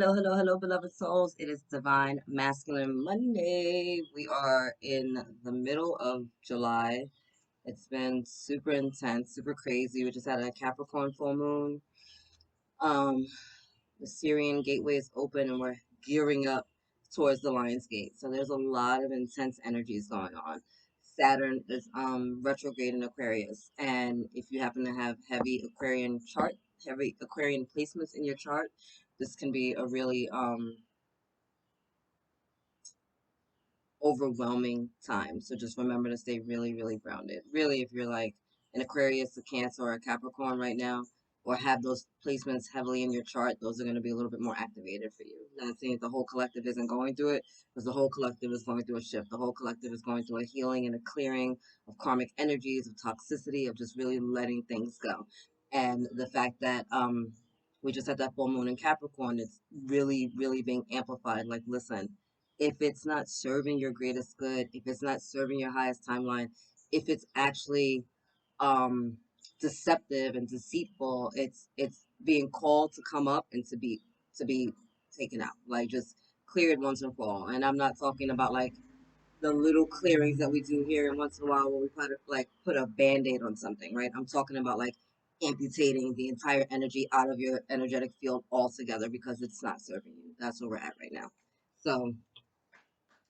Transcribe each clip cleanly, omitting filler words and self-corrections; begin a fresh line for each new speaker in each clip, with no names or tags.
Hello, hello, hello, beloved souls. It is Divine Masculine Monday. We are in the middle of July. It's been super intense, super crazy. We just had a Capricorn full moon. Um, the Syrian gateway is open and we're gearing up towards the Lion's Gate. So there's a lot of intense energies going on. Saturn is retrograde in Aquarius. And if you happen to have heavy Aquarian placements in your chart, this can be a really overwhelming time. So just remember to stay really, really grounded. Really, if you're like an Aquarius, a Cancer, or a Capricorn right now, or have those placements heavily in your chart, those are going to be a little bit more activated for you. Not saying that the whole collective isn't going through it, because the whole collective is going through a shift. The whole collective is going through a healing and a clearing of karmic energies, of toxicity, of just really letting things go. And the fact that we just had that full moon in Capricorn, it's really, really being amplified. Like, listen, if it's not serving your greatest good, if it's not serving your highest timeline, if it's actually um deceptive and deceitful, it's being called to come up and to be taken out. Like, just cleared once and for all. And I'm not talking about like the little clearings that we do here and once in a while where we put a band-aid on something, right? I'm talking about like amputating the entire energy out of your energetic field altogether because it's not serving you. That's where we're at right now. So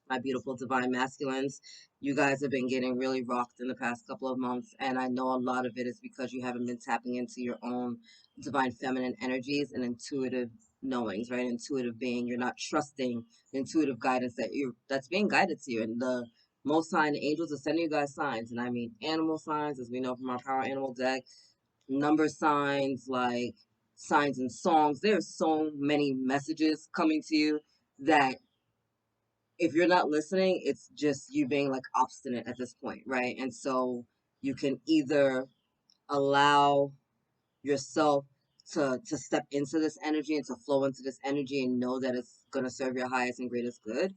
my beautiful divine masculines, you guys have been getting really rocked in the past couple of months, and I know a lot of it is because you haven't been tapping into your own divine feminine energies and intuitive knowings, right? Intuitive being. You're not trusting the intuitive guidance that's being guided to you. And the most sign angels are sending you guys signs, and I mean animal signs, as we know from our power animal deck, number signs, like signs and songs. There's so many messages coming to you that if you're not listening, it's just you being like obstinate at this point, right? And so you can either allow yourself to step into this energy and to flow into this energy and know that it's going to serve your highest and greatest good,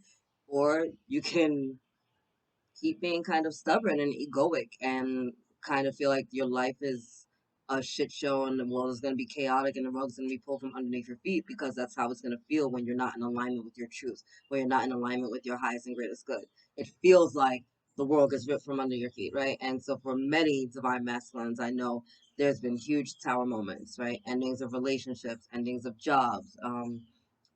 or you can keep being kind of stubborn and egoic and kind of feel like your life is a shit show and the world is going to be chaotic and the rug's going to be pulled from underneath your feet, because that's how it's going to feel when you're not in alignment with your truth, when you're not in alignment with your highest and greatest good. It feels like the world gets ripped from under your feet, right? And so for many divine masculines, I know there's been huge tower moments, right? Endings of relationships, endings of jobs,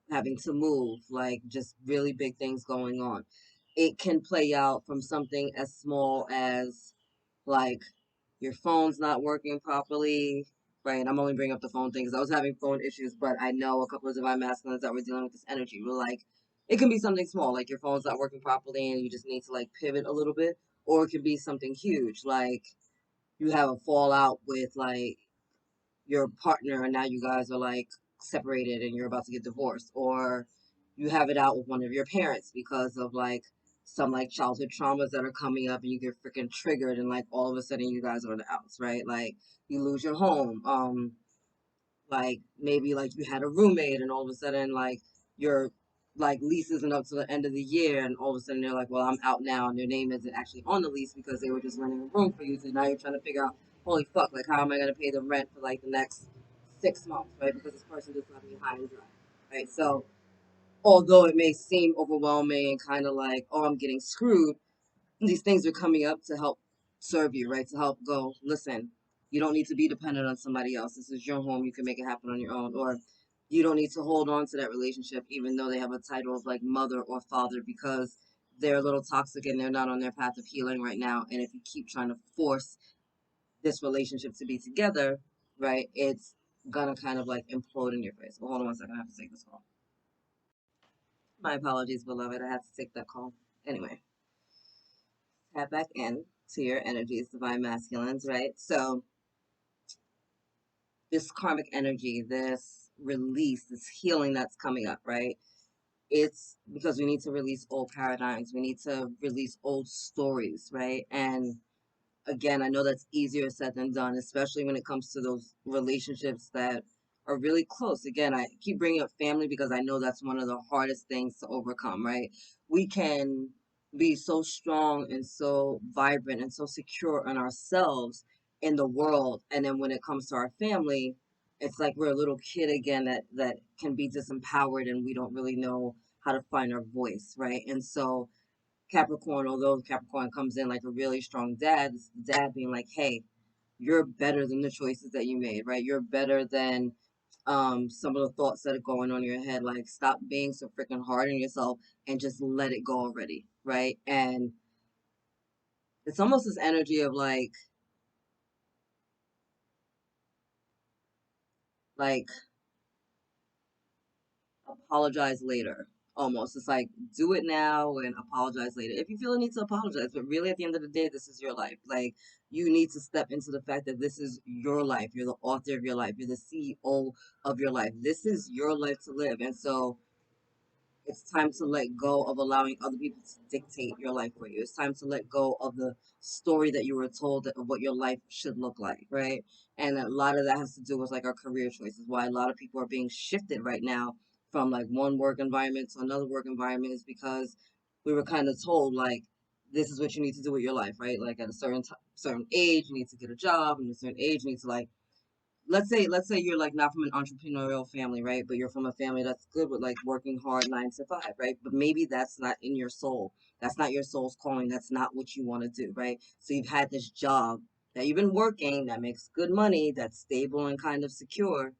having to move, like just really big things going on. It can play out from something as small as like your phone's not working properly, right? And I'm only bringing up the phone thing because I was having phone issues, but I know a couple of divine masculines that were dealing with this energy. We're like, it can be something small, like your phone's not working properly and you just need to like pivot a little bit, or it can be something huge, like you have a fallout with like your partner and now you guys are like separated and you're about to get divorced, or you have it out with one of your parents because of like some like childhood traumas that are coming up and you get freaking triggered and like all of a sudden you guys are in the outs, right? Like you lose your home, like maybe like you had a roommate and all of a sudden like your like lease isn't up to the end of the year and all of a sudden they're like, well, I'm out now, and their name isn't actually on the lease because they were just renting a room for you. So now you're trying to figure out, holy fuck, like how am I going to pay the rent for like the next 6 months, right? Because this person just left me high and dry, right? So although it may seem overwhelming and kind of like, oh, I'm getting screwed, these things are coming up to help serve you, right? To help go, listen, you don't need to be dependent on somebody else. This is your home. You can make it happen on your own. Or you don't need to hold on to that relationship, even though they have a title of like mother or father, because they're a little toxic and they're not on their path of healing right now. And if you keep trying to force this relationship to be together, right, it's gonna kind of like implode in your face. Well, hold on one second. I have to take this call. My apologies, beloved. I had to take that call. Anyway, tap back in to your energies, divine masculines, right? So this karmic energy, this release, this healing that's coming up, right? It's because we need to release old paradigms. We need to release old stories, right? And again, I know that's easier said than done, especially when it comes to those relationships that are really close. Again, I keep bringing up family because I know that's one of the hardest things to overcome, right? We can be so strong and so vibrant and so secure in ourselves in the world. And then when it comes to our family, It's like we're a little kid again that can be disempowered and we don't really know how to find our voice, right? And so Capricorn, although Capricorn comes in like a really strong dad, it's the dad being like, hey, you're better than the choices that you made, right? You're better than some of the thoughts that are going on in your head. Like, stop being so freaking hard on yourself and just let it go already, right? And it's almost this energy of like apologize later. Almost. It's like do it now and apologize later. If you feel a need to apologize, but really at the end of the day, this is your life. Like you need to step into the fact that this is your life. You're the author of your life. You're the CEO of your life. This is your life to live. And so it's time to let go of allowing other people to dictate your life for you. It's time to let go of the story that you were told of what your life should look like, right? And a lot of that has to do with like our career choices. Why a lot of people are being shifted right now from like one work environment to another work environment is because we were kind of told like this is what you need to do with your life, right? Like at a certain age, you need to get a job, and at a certain age, you need to like let's say you're like not from an entrepreneurial family, right? But you're from a family that's good with like working hard 9 to 5, right? But maybe that's not in your soul. That's not your soul's calling. That's not what you want to do, right? So you've had this job that you've been working that makes good money, that's stable and kind of secure,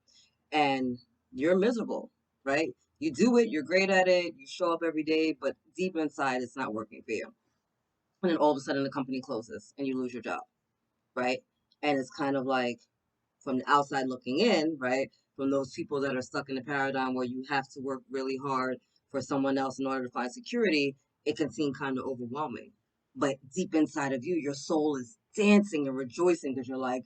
and you're miserable, right? You do it, you're great at it, you show up every day, but deep inside it's not working for you. And then all of a sudden the company closes and you lose your job, right? And it's kind of like from the outside looking in, right? From those people that are stuck in the paradigm where you have to work really hard for someone else in order to find security, it can seem kind of overwhelming. But deep inside of you, your soul is dancing and rejoicing because you're like,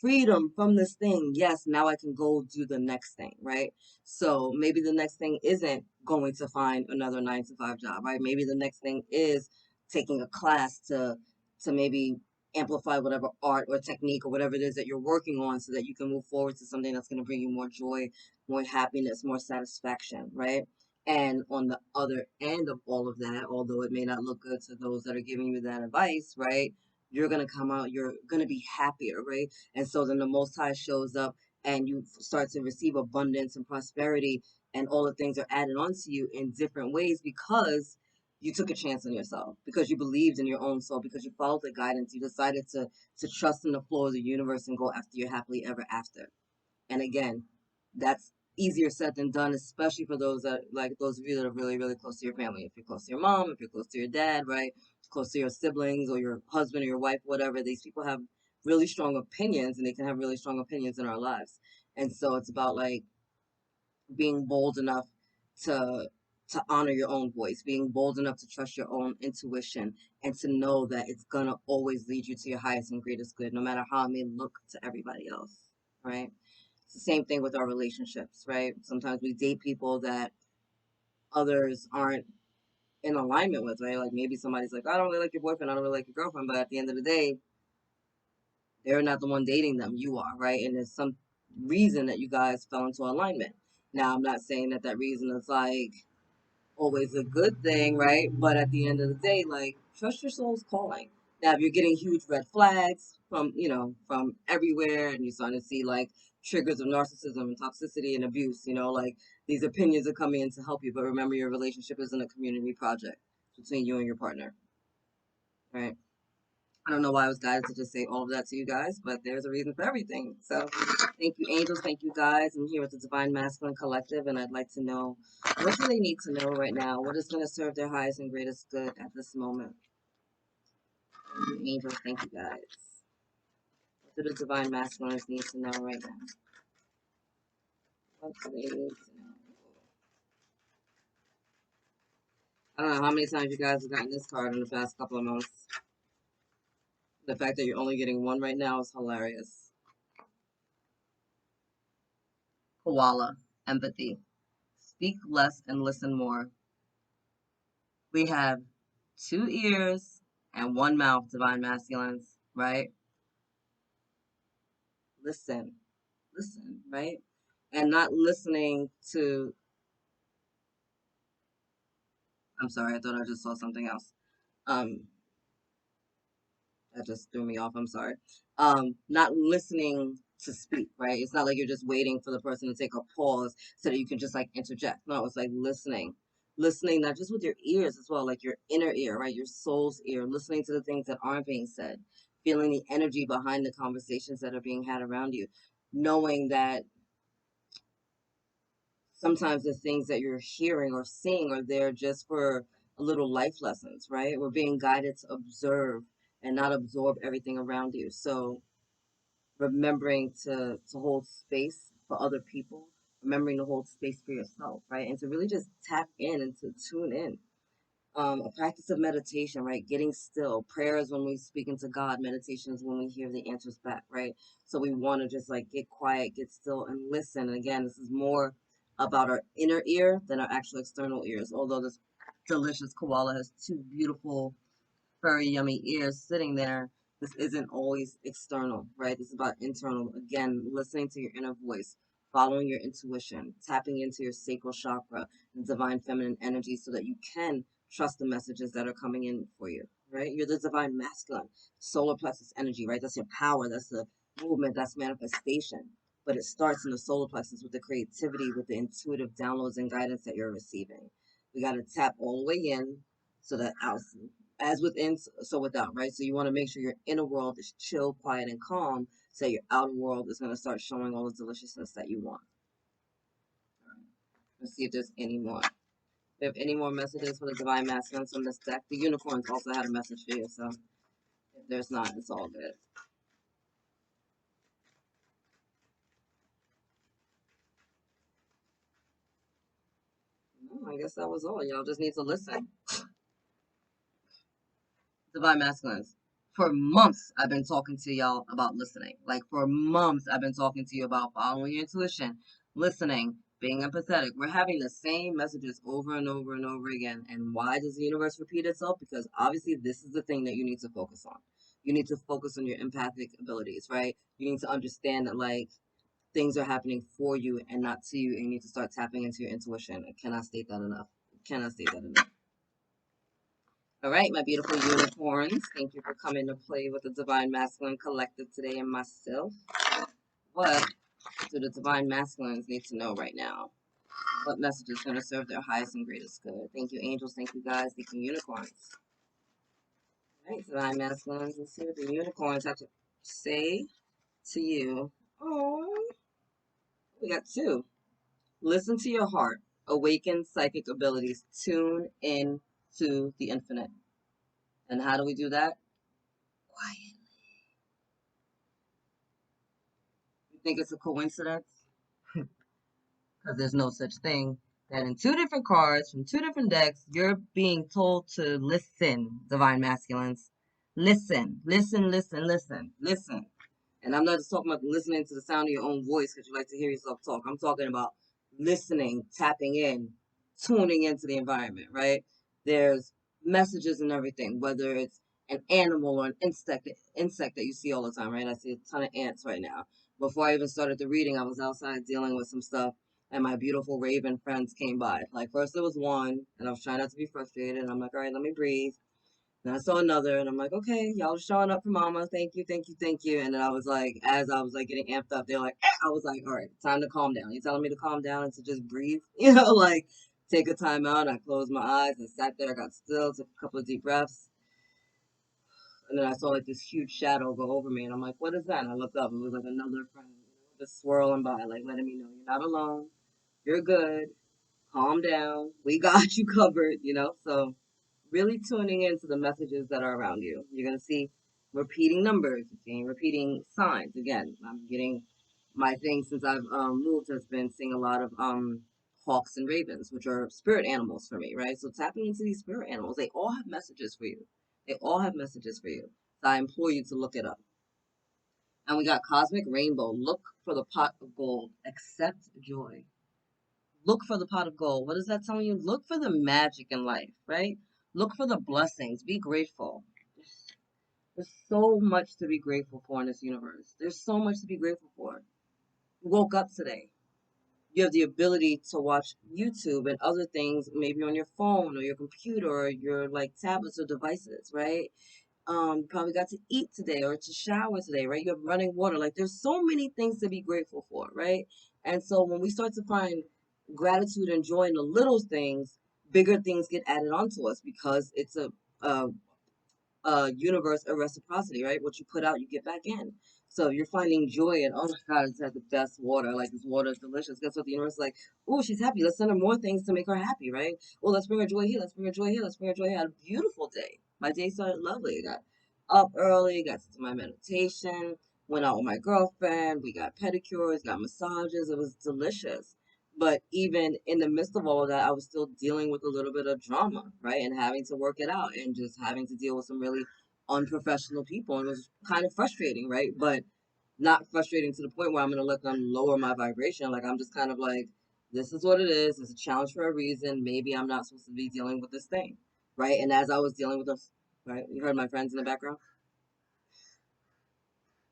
freedom from this thing. Yes, now I can go do the next thing, right? So maybe the next thing isn't going to find another 9 to 5 job, right? Maybe the next thing is taking a class to maybe amplify whatever art or technique or whatever it is that you're working on so that you can move forward to something that's going to bring you more joy, more happiness, more satisfaction, right? And on the other end of all of that, although it may not look good to those that are giving you that advice, right? You're going to come out, you're going to be happier, right? And so then the Most High shows up and you start to receive abundance and prosperity, and all the things are added onto you in different ways because you took a chance on yourself, because you believed in your own soul, because you followed the guidance, you decided to trust in the flow of the universe and go after your happily ever after. And again, that's easier said than done, especially for those that like those of you that are really, really close to your family. If you're close to your mom, if you're close to your dad, right? Close to your siblings or your husband or your wife, whatever, these people have really strong opinions and they can have really strong opinions in our lives. And so it's about like being bold enough to to honor your own voice, being bold enough to trust your own intuition and to know that it's gonna always lead you to your highest and greatest good, no matter how it may look to everybody else, right? It's the same thing with our relationships, right? Sometimes we date people that others aren't in alignment with, right? Like maybe somebody's like, I don't really like your boyfriend, I don't really like your girlfriend, but at the end of the day, they're not the one dating them, you are, right? And there's some reason that you guys fell into alignment. Now, I'm not saying that that reason is like always a good thing, right? But at the end of the day, like trust your soul's calling. Now, if you're getting huge red flags from from everywhere, and you're starting to see like triggers of narcissism and toxicity and abuse, like these opinions are coming in to help you. But remember, your relationship isn't a community project between you and your partner, right? I don't know why I was guided to just say all of that to you guys, but there's a reason for everything. So thank you, angels. Thank you, guys. I'm here with the Divine Masculine Collective, and I'd like to know what do they need to know right now? What is going to serve their highest and greatest good at this moment? Thank you, angels. Thank you, guys. What do the Divine Masculines need to know right now? What do they need to know? I don't know how many times you guys have gotten this card in the past couple of months. The fact that you're only getting one right now is hilarious. Koala, empathy. Speak less and listen more. We have 2 ears and one mouth, divine masculines, right? Listen, listen, right? And not listening to, I'm sorry, I thought I just saw something else. Um, that just threw me off, I'm sorry. Not listening to speak, right? It's not like you're just waiting for the person to take a pause so that you can just like interject. No, it's like listening, not just with your ears as well, like your inner ear, right? Your soul's ear, listening to the things that aren't being said, feeling the energy behind the conversations that are being had around you, knowing that sometimes the things that you're hearing or seeing are there just for a little life lessons, right? We're being guided to observe and not absorb everything around you. So remembering to hold space for other people, remembering to hold space for yourself, right? And to really just tap in and to tune in. A practice of meditation, right? Getting still. Prayer is when we speak into God. Meditation is when we hear the answers back, right? So we want to just like get quiet, get still, and listen. And again, this is more about our inner ear than our actual external ears. Although this delicious koala has two beautiful furry, yummy ears sitting there, this isn't always external, right? This is about internal. Again, listening to your inner voice, following your intuition, tapping into your sacral chakra and divine feminine energy so that you can trust the messages that are coming in for you, right? You're the divine masculine, solar plexus energy, right? That's your power, that's the movement, that's manifestation. But it starts in the solar plexus with the creativity, with the intuitive downloads and guidance that you're receiving. We got to tap all the way in so that out, as within, so without, right? So you want to make sure your inner world is chill, quiet, and calm, so your outer world is going to start showing all the deliciousness that you want. Let's see if there's any more. If we have any more messages for the divine masculines on this deck. The unicorns also had a message for you, so if there's not, it's all good. I guess that was all. Y'all just need to listen. Divine masculines. For months, I've been talking to y'all about listening. Like for months, I've been talking to you about following your intuition, listening, being empathetic. We're having the same messages over and over and over again. And why does the universe repeat itself? Because obviously, this is the thing that you need to focus on. You need to focus on your empathic abilities, right? You need to understand that, like, things are happening for you and not to you. And you need to start tapping into your intuition. I cannot state that enough. I cannot state that enough. All right, my beautiful unicorns. Thank you for coming to play with the Divine Masculine Collective today and myself. What do the Divine Masculines need to know right now? What message is going to serve their highest and greatest good? Thank you, angels. Thank you, guys. Thank you, unicorns. All right, Divine Masculines. Let's see what the unicorns have to say to you. Oh, we got two. Listen to your heart. Awaken psychic abilities. Tune in to the infinite. And how do we do that? Quiet. You think it's a coincidence? Because there's no such thing, that in two different cards from two different decks, you're being told to listen, divine masculines. Listen, listen, listen, listen, listen. And I'm not just talking about listening to the sound of your own voice because you like to hear yourself talk. I'm talking about listening, tapping in, tuning into the environment, right? There's messages and everything, whether it's an animal or an insect that you see all the time, right? I see a ton of ants right now. Before I even started the reading, I was outside dealing with some stuff, and my beautiful raven friends came by. Like, first it was one, and I was trying not to be frustrated, and I'm like, all right, let me breathe. And I saw another, and I'm like, okay, y'all are showing up for mama. Thank you, thank you, thank you. And then I was like, as I was like getting amped up, they're like, eh. I was like, all right, time to calm down. You telling me to calm down and to just breathe? Like take a time out. I closed my eyes and sat there. I got still, took a couple of deep breaths. And then I saw like this huge shadow go over me. And I'm like, what is that? And I looked up. It was like another friend, just swirling by, like letting me know you're not alone. You're good. Calm down. We got you covered. So really tuning into the messages that are around you. You're going to see repeating numbers, you're seeing repeating signs. Again, I'm getting my thing since I've moved has been seeing a lot of hawks and ravens, which are spirit animals for me, right? So tapping into these spirit animals, they all have messages for you. They all have messages for you. So I implore you to look it up. And we got cosmic rainbow. Look for the pot of gold. Accept joy. Look for the pot of gold. What is that telling you? Look for the magic in life, right? Look for the blessings. Be grateful. There's so much to be grateful for in this universe. There's so much to be grateful for. You woke up today. You have the ability to watch YouTube and other things, maybe on your phone or your computer or your like tablets or devices, right? Probably got to eat today or to shower today, right? You have running water. Like there's so many things to be grateful for, right? And so when we start to find gratitude and joy in the little things, bigger things get added onto us because it's a universe of reciprocity, right? What you put out, you get back in. So if you're finding joy and oh my God, it's had the best water. Like this water is delicious. Guess what? The universe is like, oh, she's happy. Let's send her more things to make her happy, right? Oh, let's bring her joy here. Let's bring her joy here. Let's bring her joy here. I had a beautiful day. My day started lovely. I got up early, got to my meditation, went out with my girlfriend. We got pedicures, got massages. It was delicious. But even in the midst of all of that, I was still dealing with a little bit of drama, right? And having to work it out and just having to deal with some really unprofessional people. And it was kind of frustrating, right? But not frustrating to the point where I'm going to let them lower my vibration. Like, I'm just kind of like, this is what it is. It's a challenge for a reason. Maybe I'm not supposed to be dealing with this thing, right? And as I was dealing with this, right? You heard my friends in the background?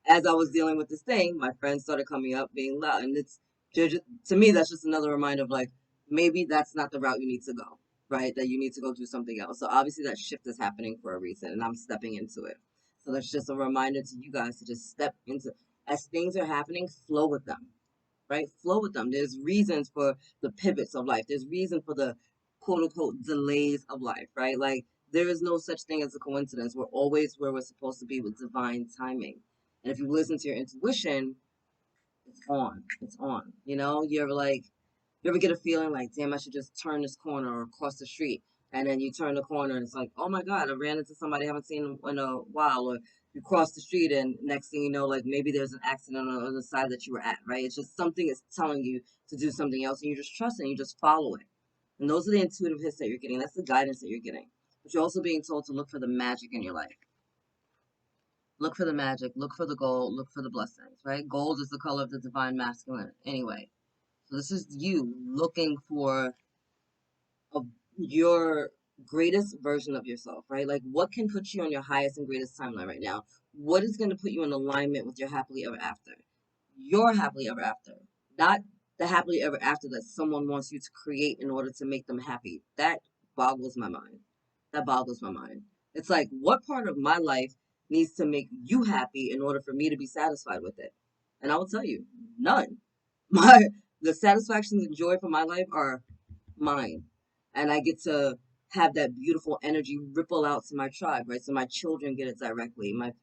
As I was dealing with this thing, my friends started coming up being loud. And to me, that's just another reminder of like, maybe that's not the route you need to go, right? That you need to go do something else. So obviously that shift is happening for a reason and I'm stepping into it. So that's just a reminder to you guys to just step into, as things are happening, flow with them, right? Flow with them. There's reasons for the pivots of life. There's reason for the quote unquote delays of life, right? Like there is no such thing as a coincidence. We're always where we're supposed to be with divine timing. And if you listen to your intuition, it's on. It's on. You know, you ever get a feeling like, damn, I should just turn this corner or cross the street. And then you turn the corner and it's like, oh my God, I ran into somebody I haven't seen in a while. Or you cross the street and next thing you know, like maybe there's an accident on the side that you were at, right? It's just something is telling you to do something else and you just trust it and you just follow it. And those are the intuitive hits that you're getting. That's the guidance that you're getting. But you're also being told to look for the magic in your life. Look for the magic, look for the gold, look for the blessings, right? Gold is the color of the divine masculine anyway. So this is you looking for a, your greatest version of yourself, right? Like what can put you on your highest and greatest timeline right now? What is going to put you in alignment with your happily ever after? Your happily ever after, not the happily ever after that someone wants you to create in order to make them happy. That boggles my mind. That boggles my mind. It's like, what part of my life needs to make you happy in order for me to be satisfied with it? And I will tell you, none. My the satisfactions and joy for my life are mine. And I get to have that beautiful energy ripple out to my tribe, right? So my children get it directly. My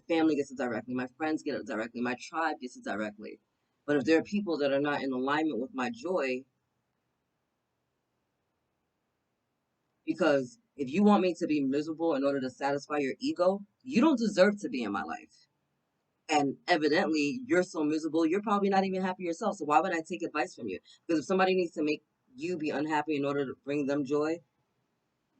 family gets it directly. My friends get it directly. My tribe gets it directly. But if there are people that are not in alignment with my joy, because if you want me to be miserable in order to satisfy your ego, you don't deserve to be in my life. And evidently, you're so miserable, you're probably not even happy yourself. So why would I take advice from you? Because if somebody needs to make you be unhappy in order to bring them joy,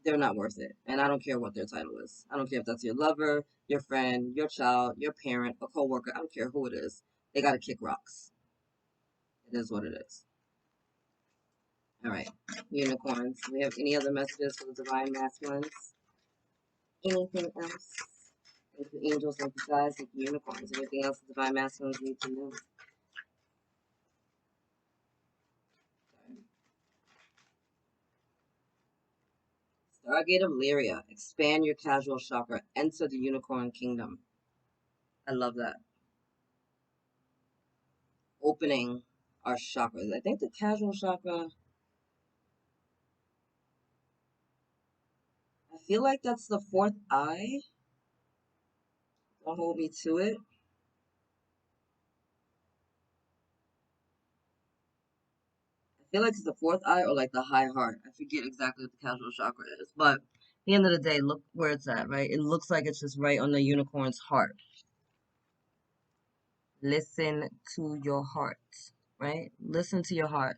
they're not worth it. And I don't care what their title is. I don't care if that's your lover, your friend, your child, your parent, a coworker. I don't care who it is. They got to kick rocks. It is what it is. All right. Unicorns. Do we have any other messages for the divine masculines? Anything else? Thank you, angels. Thank you, guys. Thank you, unicorns. Anything else the divine masculines need to know? Stargate of Lyria. Expand your casual chakra. Enter the unicorn kingdom. I love that. Opening our chakras. I think the casual chakra, I feel like that's the fourth eye. Don't hold me to it. I feel like it's the fourth eye or like the high heart. I forget exactly what the casual chakra is. But at the end of the day, look where it's at, right? It looks like it's just right on the unicorn's heart. Listen to your heart, right? Listen to your heart.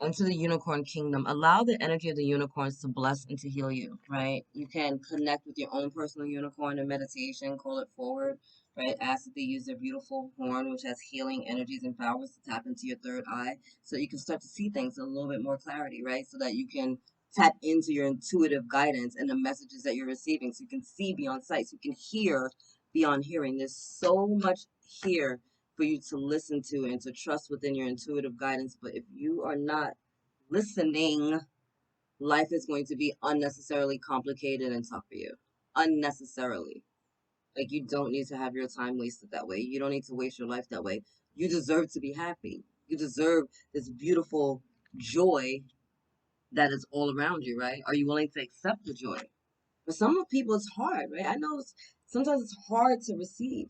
Into the unicorn kingdom. Allow the energy of the unicorns to bless and to heal you, right? You can connect with your own personal unicorn in meditation, call it forward, right? Ask that they use their beautiful horn, which has healing energies and powers, to tap into your third eye so you can start to see things in a little bit more clarity, right? So that you can tap into your intuitive guidance and the messages that you're receiving so you can see beyond sight, so you can hear beyond hearing. There's so much here for you to listen to and to trust within your intuitive guidance. But if you are not listening, life is going to be unnecessarily complicated and tough for you. unnecessarily. Like, you don't need to have your time wasted that way. You don't need to waste your life that way. You deserve to be happy. You deserve this beautiful joy that is all around you, right? Are you willing to accept the joy? For some people, it's hard, right? I know sometimes it's hard to receive.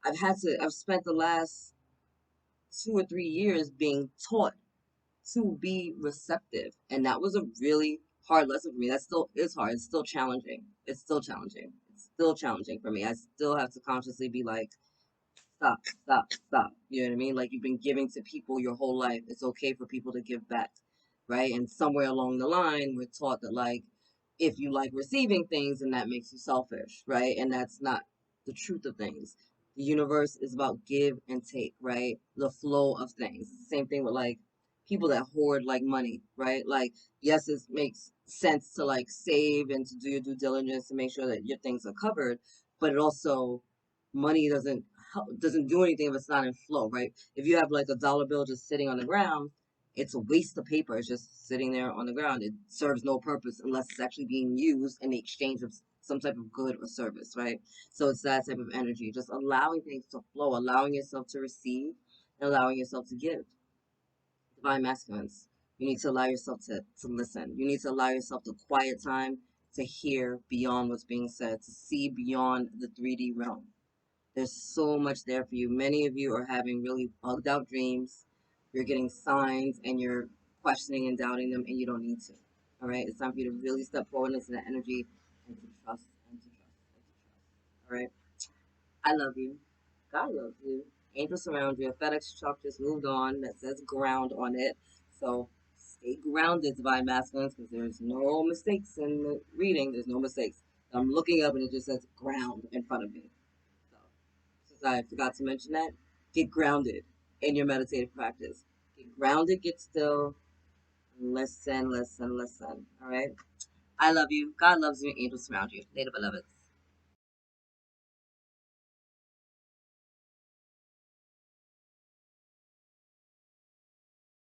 I've spent the last 2 or 3 years being taught to be receptive. And that was a really hard lesson for me. That still is hard. It's still challenging. It's still challenging. It's still challenging for me. I still have to consciously be like, stop, stop, stop. You know what I mean? Like, you've been giving to people your whole life. It's okay for people to give back, right? And somewhere along the line, we're taught that, like, if you like receiving things, then that makes you selfish, right? And that's not the truth of things. The universe is about give and take, right? The flow of things. Same thing with, like, people that hoard like money, right? Like, yes, it makes sense to like save and to do your due diligence to make sure that your things are covered, but it also, money doesn't do anything if it's not in flow, right? If you have like a dollar bill just sitting on the ground, it's a waste of paper. It's just sitting there on the ground. It serves no purpose unless it's actually being used in the exchange of some type of good or service, right? So it's that type of energy, just allowing things to flow, allowing yourself to receive, and allowing yourself to give. Divine masculines, you need to allow yourself to listen. You need to allow yourself the quiet time to hear beyond what's being said, to see beyond the 3D realm. There's so much there for you. Many of you are having really bugged out dreams. You're getting signs and you're questioning and doubting them, and you don't need to. All right? It's time for you to really step forward into that energy and to trust and to trust and to trust. All right? I love you. God loves you. Angels surround you. A FedEx truck just moved on that says ground on it. So stay grounded, divine masculines, because there's no mistakes in the reading. There's no mistakes. I'm looking up and it just says ground in front of me. So, since I forgot to mention that, get grounded in your meditative practice. Get grounded, get still, listen, listen, listen. All right? I love you. God loves you. Angels surround you. Native beloveds.